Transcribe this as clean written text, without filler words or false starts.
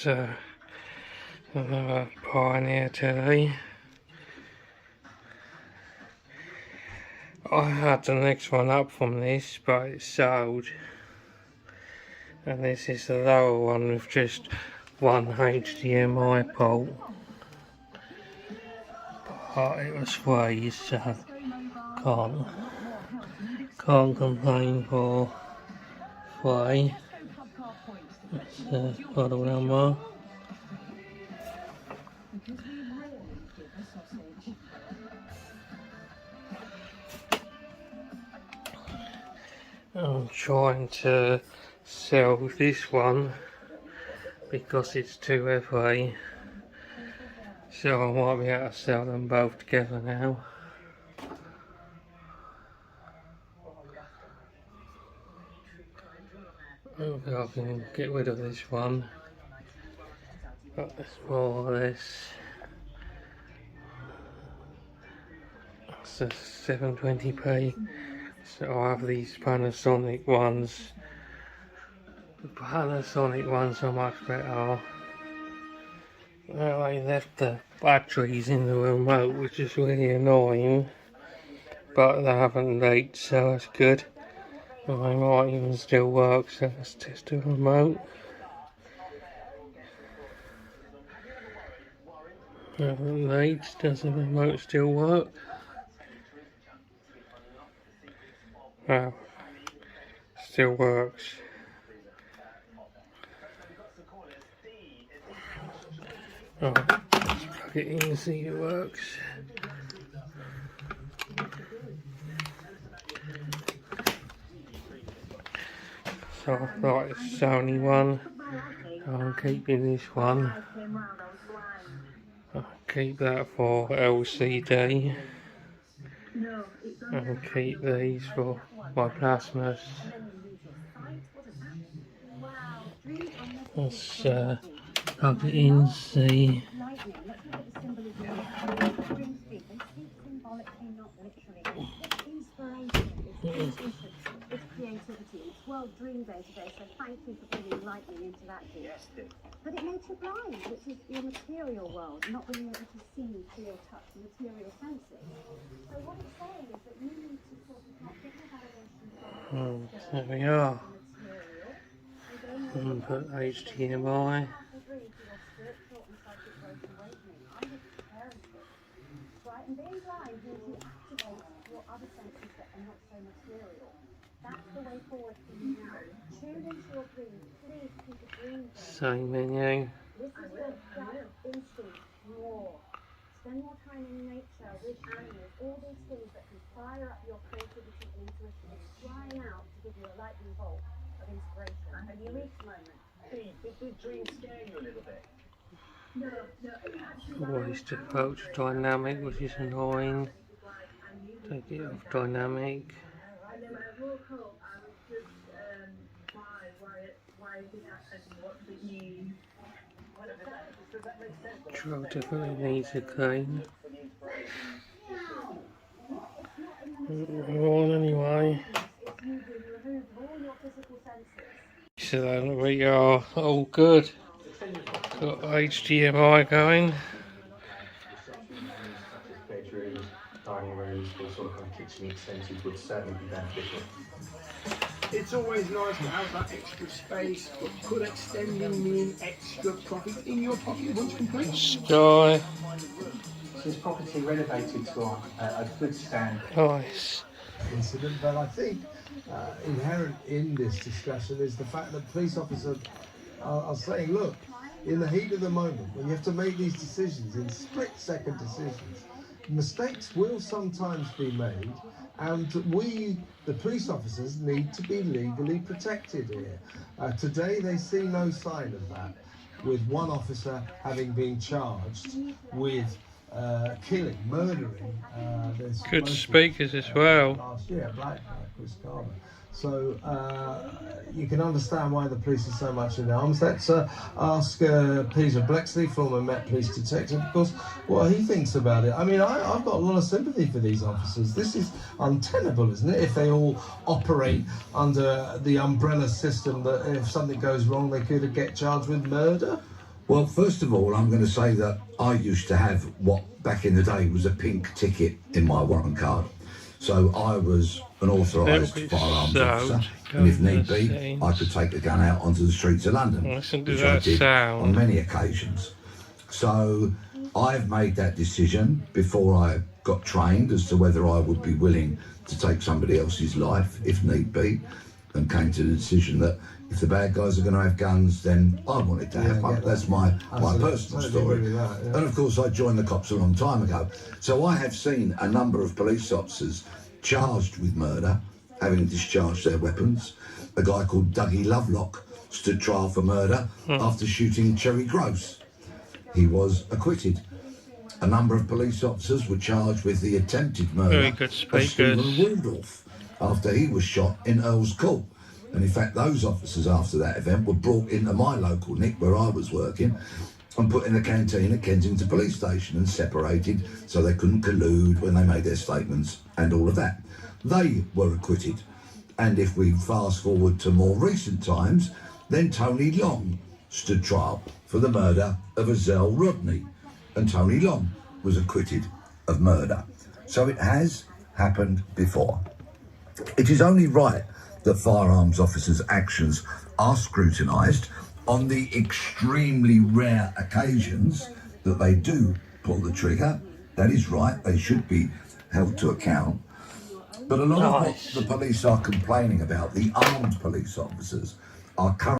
That's another Pioneer telly. I had the next one up from this, but it's sold. And this is the lower one with just one HDMI port. But it was free, so can't complain for free. That's the model number. I'm trying to sell this one because it's too heavy, so I might be able to sell them both together now. Hopefully I can get rid of this one, but it's more or less, it's a 720p, so I have these Panasonic ones. The Panasonic ones are much better. Well, they left the batteries in the remote, which is really annoying, but they haven't leaked, so that's good. And they might even still work, so let's test the remote. Haven't leaked. Does the remote still work? Well, still works. Right, let's plug it in and see if it works. So I thought it's the only one. I'm keeping this one. I'll keep that for LCD. And keep these for my plasmas. Let's plug it in, see. World Dream Day today, so thank you for bringing lightning into that gift. But it makes you blind, which is your material world, not being able to see, feel, touch, material senses. So what it's saying is that you need to sort of get your validation from there we are. And put HDMI. Right, and being blind means you activate your other senses that are not so material. That's the way forward for you now. Tune into your dreams. Please keep a dream. Same menu. This is your gut instinct. More. Spend more time in nature with animals. All these things that can fire up your creativity and intuition. It's crying out to give you a lightning bolt of inspiration. A unique moment. Did the dream scare you a little bit? No. Always default to dynamic, which is annoying. Take it off dynamic. And then when I woke up, I was just, why is it happening? What did you... Control definitely needs a clean. On anyway. So then we are all good. Got HDMI going. Bedrooms, dining rooms, or sort of kitchen extensions would certainly be beneficial. It's always nice to have that extra space, but could extending mean extra profit in your pocket once complete? Sky. This property renovated to a good standard. Nice. Incident, but I think inherent in this discussion is the fact that police officers are saying, look, in the heat of the moment, when you have to make these decisions, in split-second decisions, mistakes will sometimes be made, and we, the police officers, need to be legally protected here. Today, they see no sign of that, with one officer having been charged with killing, murdering. Good speakers as well. Last year, Black Chris Carver. So you can understand why the police are so much in arms. Let's ask Peter Blexley, former Met Police detective, of course, what he thinks about it. I mean, I've got a lot of sympathy for these officers. This is untenable, isn't it? If they all operate under the umbrella system that if something goes wrong, they could get charged with murder. Well, first of all, I'm going to say that I used to have what back in the day was a pink ticket in my warrant card. So I was an authorised firearms officer, and if need be, I could take a gun out onto the streets of London, Listen to which I that did sound. on many occasions. So I've made that decision before I got trained as to whether I would be willing to take somebody else's life, if need be, and came to the decision that if the bad guys are going to have guns, then I wanted to have one. That's my personal story. And of course, I joined the cops a long time ago. So I have seen a number of police officers charged with murder, having discharged their weapons. A guy called Dougie Lovelock stood trial for murder after shooting Cherry Gross. He was acquitted. A number of police officers were charged with the attempted murder of Stephen Waldorf after he was shot in Earl's Court. And in fact, those officers after that event were brought into my local nick where I was working and put in a canteen at Kensington Police Station and separated so they couldn't collude when they made their statements and all of that. They were acquitted. And if we fast forward to more recent times, then Tony Long stood trial for the murder of Azelle Rodney. And Tony Long was acquitted of murder. So it has happened before. It is only right that firearms officers' actions are scrutinised on the extremely rare occasions that they do pull the trigger. That is right, they should be held to account. But a lot of what the police are complaining about, the armed police officers, are currently